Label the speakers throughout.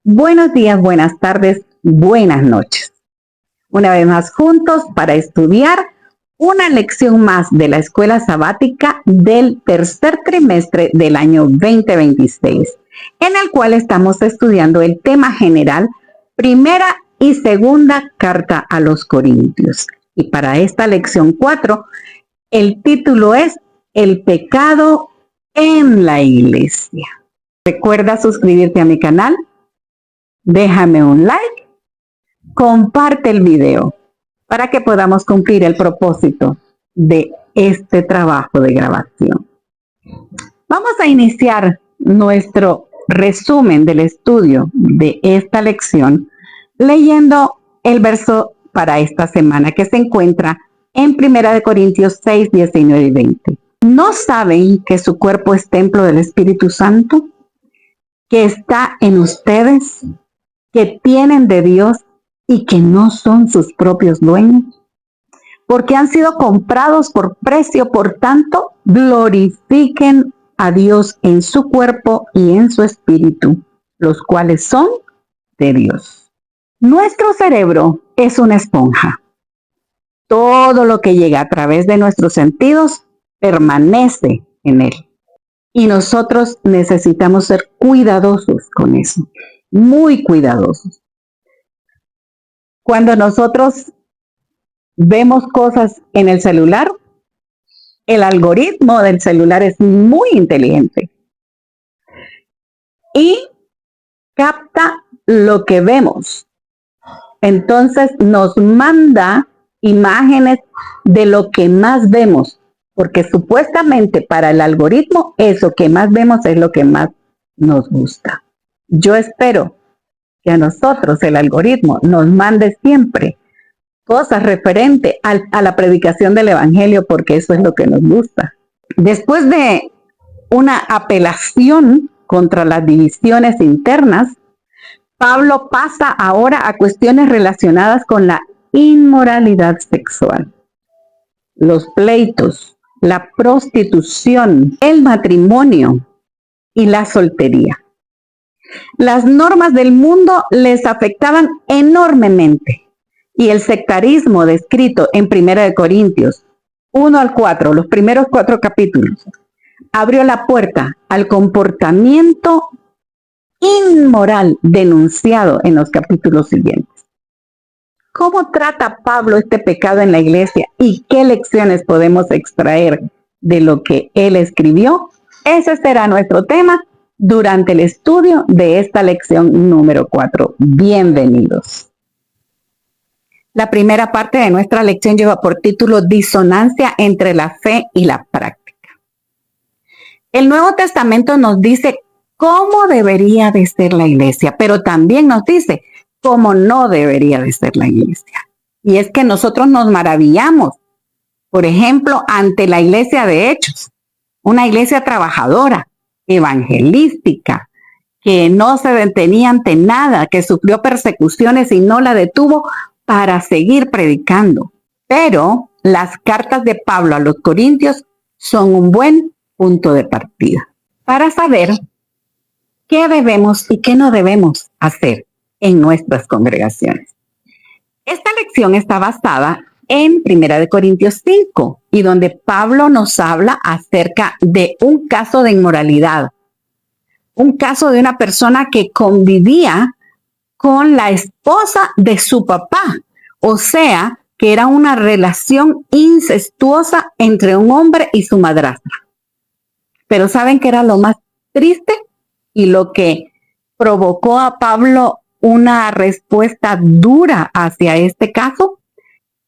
Speaker 1: Buenos días, buenas tardes, buenas noches. Una vez más juntos para estudiar una lección más de la escuela sabática del tercer trimestre del año 2026, en el cual estamos estudiando el tema general, primera y segunda carta a los Corintios. Y para esta lección 4, el título es El pecado en la iglesia. Recuerda suscribirte a mi canal. Déjame un like, comparte el video para que podamos cumplir el propósito de este trabajo de grabación. Vamos a iniciar nuestro resumen del estudio de esta lección leyendo el verso para esta semana que se encuentra en 1 Corintios 6, 19 y 20. ¿No saben que su cuerpo es templo del Espíritu Santo, que está en ustedes, que tienen de Dios y que no son sus propios dueños? Porque han sido comprados por precio, por tanto, glorifiquen a Dios en su cuerpo y en su espíritu, los cuales son de Dios. Nuestro cerebro es una esponja. Todo lo que llega a través de nuestros sentidos permanece en él. Y nosotros necesitamos ser cuidadosos con eso, muy cuidadosos. Cuando nosotros vemos cosas en el celular, el algoritmo del celular es muy inteligente y capta lo que vemos. Entonces nos manda imágenes de lo que más vemos, porque supuestamente para el algoritmo eso que más vemos es lo que más nos gusta. Yo espero que a nosotros el algoritmo nos mande siempre cosas referentes a la predicación del evangelio, porque eso es lo que nos gusta. Después de una apelación contra las divisiones internas, Pablo pasa ahora a cuestiones relacionadas con la inmoralidad sexual, los pleitos, la prostitución, el matrimonio y la soltería. Las normas del mundo les afectaban enormemente. Y el sectarismo descrito en 1 Corintios 1 al 4, los primeros 4 capítulos, abrió la puerta al comportamiento inmoral denunciado en los capítulos siguientes. ¿Cómo trata Pablo este pecado en la iglesia y qué lecciones podemos extraer de lo que él escribió? Ese será nuestro tema durante el estudio de esta lección número 4. Bienvenidos. La primera parte de nuestra lección lleva por título Disonancia entre la fe y la práctica. El Nuevo Testamento nos dice cómo debería de ser la iglesia, pero también nos dice cómo no debería de ser la iglesia. Y es que nosotros nos maravillamos, por ejemplo, ante la iglesia de Hechos, una iglesia trabajadora, evangelística, que no se detenía ante nada, que sufrió persecuciones y no la detuvo para seguir predicando. Pero las cartas de Pablo a los Corintios son un buen punto de partida para saber qué debemos y qué no debemos hacer en nuestras congregaciones. Esta lección está basada en 1 Corintios 5 y donde Pablo nos habla acerca de un caso de inmoralidad, un caso de una persona que convivía con la esposa de su papá, o sea, que era una relación incestuosa entre un hombre y su madrastra. Pero ¿saben qué era lo más triste? Y lo que provocó a Pablo una respuesta dura hacia este caso,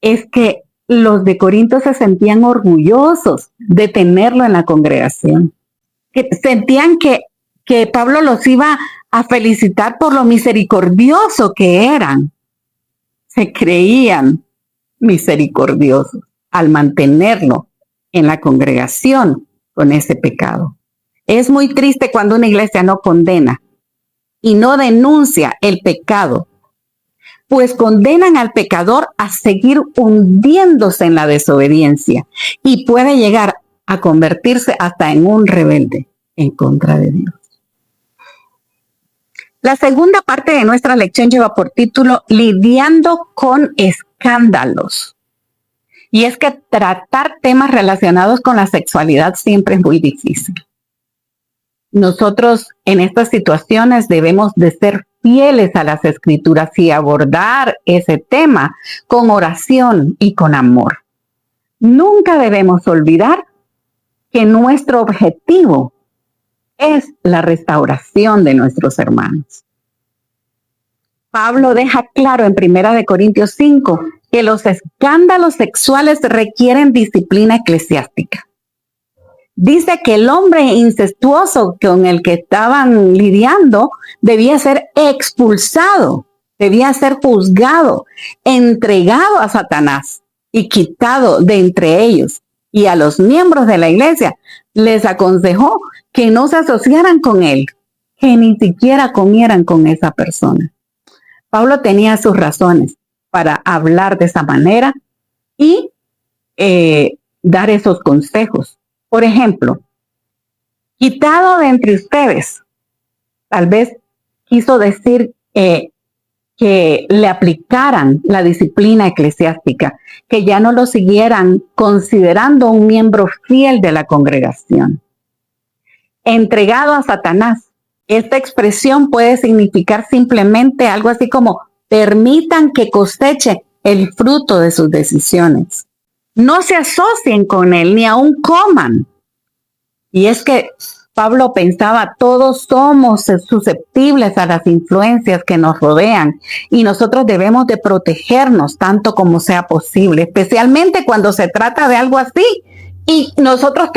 Speaker 1: es que los de Corinto se sentían orgullosos de tenerlo en la congregación. Que sentían que Pablo los iba a felicitar por lo misericordioso que eran. Se creían misericordiosos al mantenerlo en la congregación con ese pecado. Es muy triste cuando una iglesia no condena y no denuncia el pecado, pues condenan al pecador a seguir hundiéndose en la desobediencia y puede llegar a convertirse hasta en un rebelde en contra de Dios. La segunda parte de nuestra lección lleva por título Lidiando con escándalos. Y es que tratar temas relacionados con la sexualidad siempre es muy difícil. Nosotros en estas situaciones debemos de ser fieles a las escrituras y abordar ese tema con oración y con amor. Nunca debemos olvidar que nuestro objetivo es la restauración de nuestros hermanos. Pablo deja claro en 1 Corintios 5 que los escándalos sexuales requieren disciplina eclesiástica. Dice que el hombre incestuoso con el que estaban lidiando debía ser expulsado, debía ser juzgado, entregado a Satanás y quitado de entre ellos. Y a los miembros de la iglesia les aconsejó que no se asociaran con él, que ni siquiera comieran con esa persona. Pablo tenía sus razones para hablar de esa manera y dar esos consejos. Por ejemplo, quitado de entre ustedes, tal vez quiso decir que le aplicaran la disciplina eclesiástica, que ya no lo siguieran considerando un miembro fiel de la congregación. Entregado a Satanás. Esta expresión puede significar simplemente algo así como permitan que coseche el fruto de sus decisiones. No se asocien con él, ni aún coman. Y es que Pablo pensaba, todos somos susceptibles a las influencias que nos rodean y nosotros debemos de protegernos tanto como sea posible, especialmente cuando se trata de algo así. Y nosotros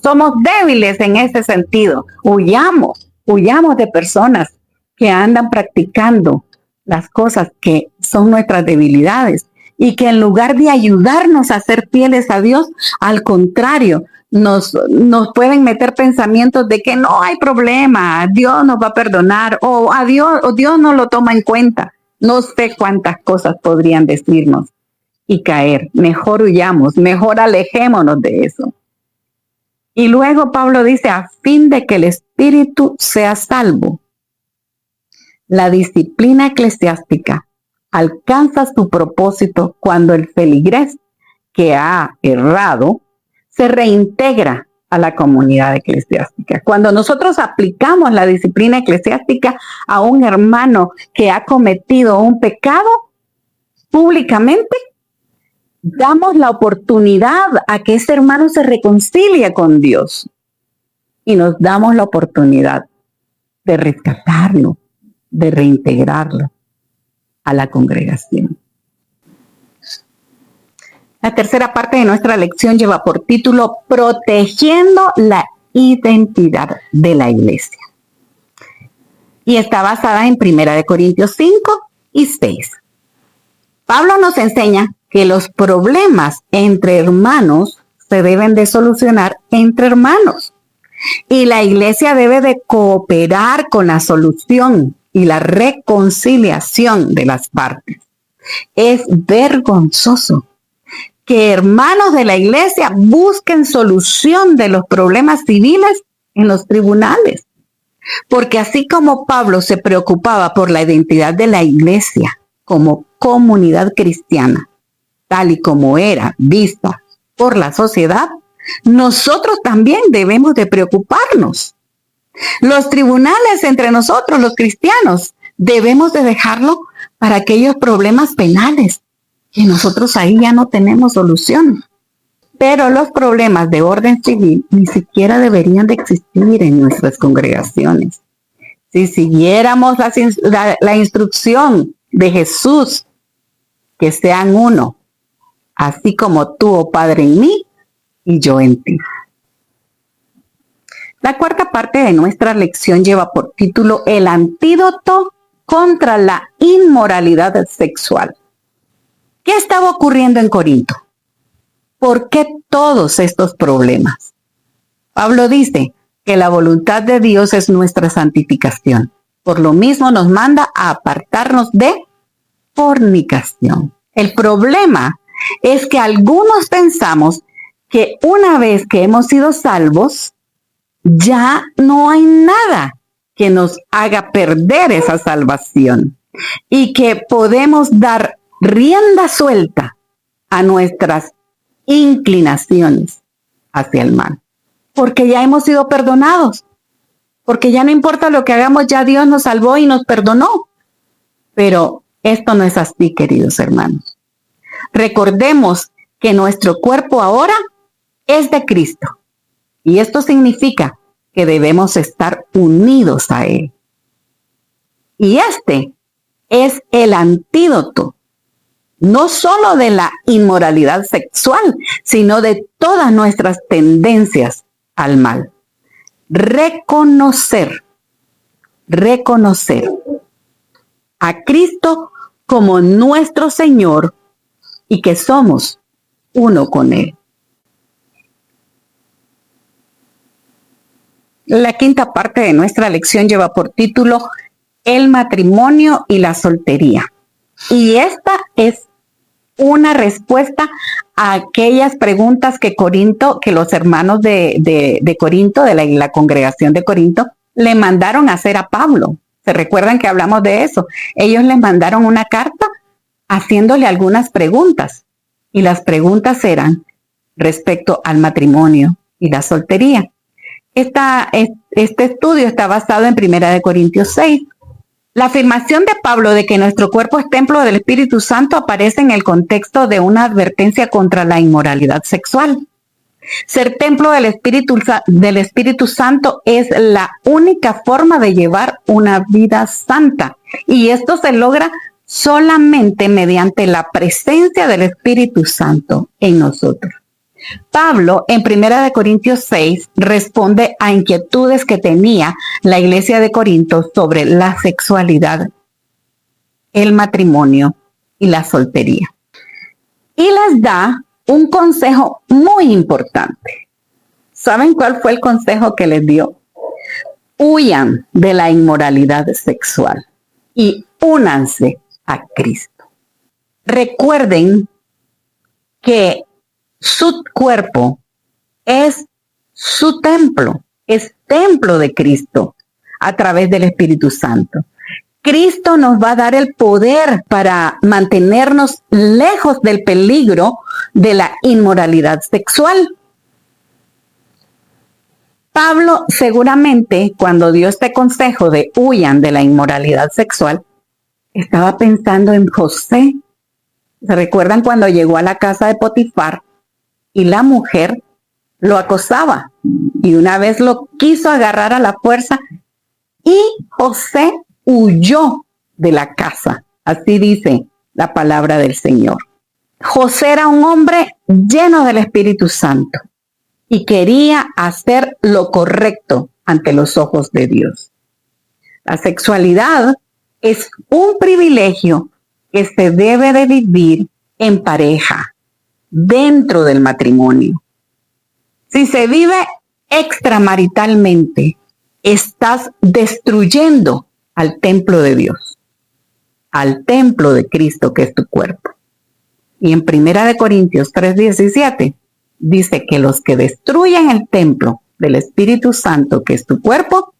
Speaker 1: somos débiles en ese sentido. Huyamos de personas que andan practicando las cosas que son nuestras debilidades y que en lugar de ayudarnos a ser fieles a Dios, al contrario, nos pueden meter pensamientos de que no hay problema, Dios nos va a perdonar o Dios no lo toma en cuenta. No sé cuántas cosas podrían decirnos y caer. Mejor huyamos, mejor alejémonos de eso. Y luego Pablo dice, a fin de que el espíritu sea salvo. La disciplina eclesiástica alcanza su propósito cuando el feligrés que ha errado se reintegra a la comunidad eclesiástica. Cuando nosotros aplicamos la disciplina eclesiástica a un hermano que ha cometido un pecado públicamente, damos la oportunidad a que ese hermano se reconcilie con Dios y nos damos la oportunidad de rescatarlo, de reintegrarlo a la congregación. La tercera parte de nuestra lección lleva por título Protegiendo la identidad de la iglesia. Y está basada en 1 Corintios 5 y 6. Pablo nos enseña que los problemas entre hermanos se deben de solucionar entre hermanos. Y la iglesia debe de cooperar con la solución y la reconciliación de las partes. Es vergonzoso que hermanos de la iglesia busquen solución de los problemas civiles en los tribunales. Porque así como Pablo se preocupaba por la identidad de la iglesia como comunidad cristiana, tal y como era vista por la sociedad, nosotros también debemos de preocuparnos. Los tribunales entre nosotros, los cristianos, debemos de dejarlo para aquellos problemas penales, que nosotros ahí ya no tenemos solución. Pero los problemas de orden civil ni siquiera deberían de existir en nuestras congregaciones. Si siguiéramos la instrucción de Jesús, que sean uno, así como tú, oh Padre, en mí y yo en ti. La cuarta parte de nuestra lección lleva por título El antídoto contra la inmoralidad sexual. ¿Qué estaba ocurriendo en Corinto? ¿Por qué todos estos problemas? Pablo dice que la voluntad de Dios es nuestra santificación. Por lo mismo nos manda a apartarnos de fornicación. El problema es que algunos pensamos que una vez que hemos sido salvos, ya no hay nada que nos haga perder esa salvación y que podemos dar rienda suelta a nuestras inclinaciones hacia el mal, porque ya hemos sido perdonados, porque ya no importa lo que hagamos, ya Dios nos salvó y nos perdonó. Pero esto no es así, queridos hermanos. Recordemos que nuestro cuerpo ahora es de Cristo, y esto significa que debemos estar unidos a Él. Y este es el antídoto, no solo de la inmoralidad sexual, sino de todas nuestras tendencias al mal. Reconocer a Cristo como nuestro Señor y que somos uno con Él. La quinta parte de nuestra lección lleva por título El matrimonio y la soltería. Y esta es una respuesta a aquellas preguntas que los hermanos de Corinto, de la congregación de Corinto, le mandaron a hacer a Pablo. ¿Se recuerdan que hablamos de eso? Ellos le mandaron una carta haciéndole algunas preguntas. Y las preguntas eran respecto al matrimonio y la soltería. Este estudio está basado en 1 Corintios 6. La afirmación de Pablo de que nuestro cuerpo es templo del Espíritu Santo aparece en el contexto de una advertencia contra la inmoralidad sexual. Ser templo del Espíritu Santo es la única forma de llevar una vida santa, y esto se logra solamente mediante la presencia del Espíritu Santo en nosotros. Pablo, en 1 Corintios 6, responde a inquietudes que tenía la iglesia de Corinto sobre la sexualidad, el matrimonio y la soltería. Y les da un consejo muy importante. ¿Saben cuál fue el consejo que les dio? Huyan de la inmoralidad sexual y únanse a Cristo. Recuerden que su cuerpo es su templo, es templo de Cristo a través del Espíritu Santo. Cristo nos va a dar el poder para mantenernos lejos del peligro de la inmoralidad sexual. Pablo seguramente, cuando dio este consejo de huyan de la inmoralidad sexual, estaba pensando en José. ¿Se recuerdan cuando llegó a la casa de Potifar y la mujer lo acosaba y una vez lo quiso agarrar a la fuerza y José huyó de la casa? Así dice la palabra del Señor. José era un hombre lleno del Espíritu Santo y quería hacer lo correcto ante los ojos de Dios. La sexualidad es un privilegio que se debe de vivir en pareja, dentro del matrimonio. Si se vive extramaritalmente, estás destruyendo al templo de Dios, al templo de Cristo que es tu cuerpo. Y en 1 Corintios 3:17 dice que los que destruyen el templo del Espíritu Santo que es tu cuerpo,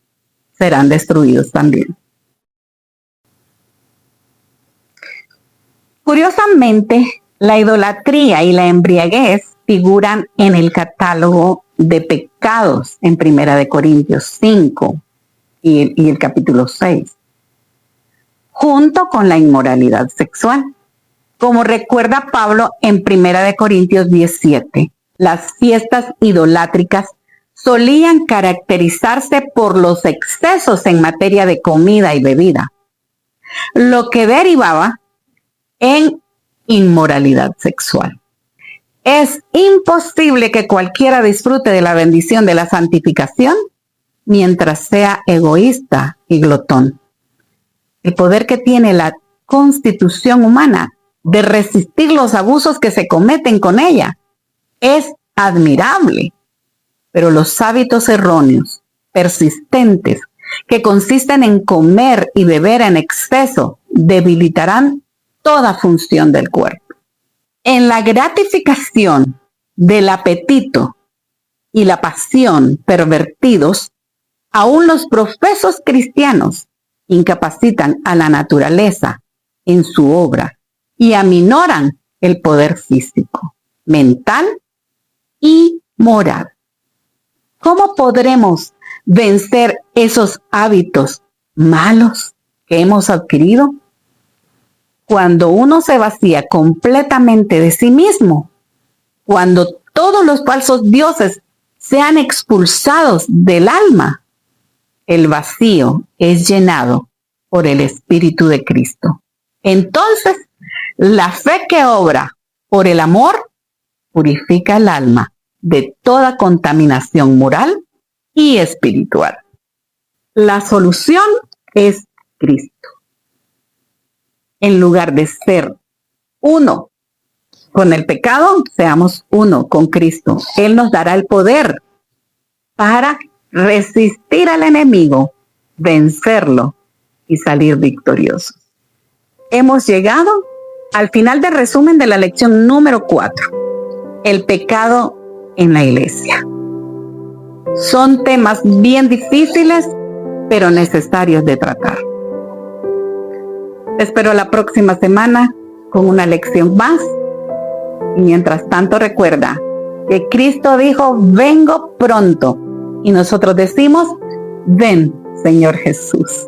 Speaker 1: serán destruidos también. Curiosamente, la idolatría y la embriaguez figuran en el catálogo de pecados en 1 Corintios 5 y el capítulo 6, junto con la inmoralidad sexual. Como recuerda Pablo en 1 Corintios 17, las fiestas idolátricas solían caracterizarse por los excesos en materia de comida y bebida, lo que derivaba en inmoralidad sexual. Es imposible que cualquiera disfrute de la bendición de la santificación mientras sea egoísta y glotón. El poder que tiene la constitución humana de resistir los abusos que se cometen con ella es admirable, pero los hábitos erróneos, persistentes, que consisten en comer y beber en exceso, debilitarán toda función del cuerpo. En la gratificación del apetito y la pasión pervertidos, Aún los profesos cristianos incapacitan a la naturaleza en su obra y aminoran el poder físico, mental y moral. ¿Cómo podremos vencer esos hábitos malos que hemos adquirido? Cuando uno se vacía completamente de sí mismo, cuando todos los falsos dioses sean expulsados del alma, el vacío es llenado por el Espíritu de Cristo. Entonces, la fe que obra por el amor purifica el alma de toda contaminación moral y espiritual. La solución es Cristo. En lugar de ser uno con el pecado, seamos uno con Cristo. Él nos dará el poder para resistir al enemigo, vencerlo y salir victoriosos. Hemos llegado al final del resumen de la lección número 4. El pecado en la iglesia. Son temas bien difíciles, pero necesarios de tratar. Te espero la próxima semana con una lección más. Y mientras tanto, recuerda que Cristo dijo, vengo pronto. Y nosotros decimos, ven, Señor Jesús.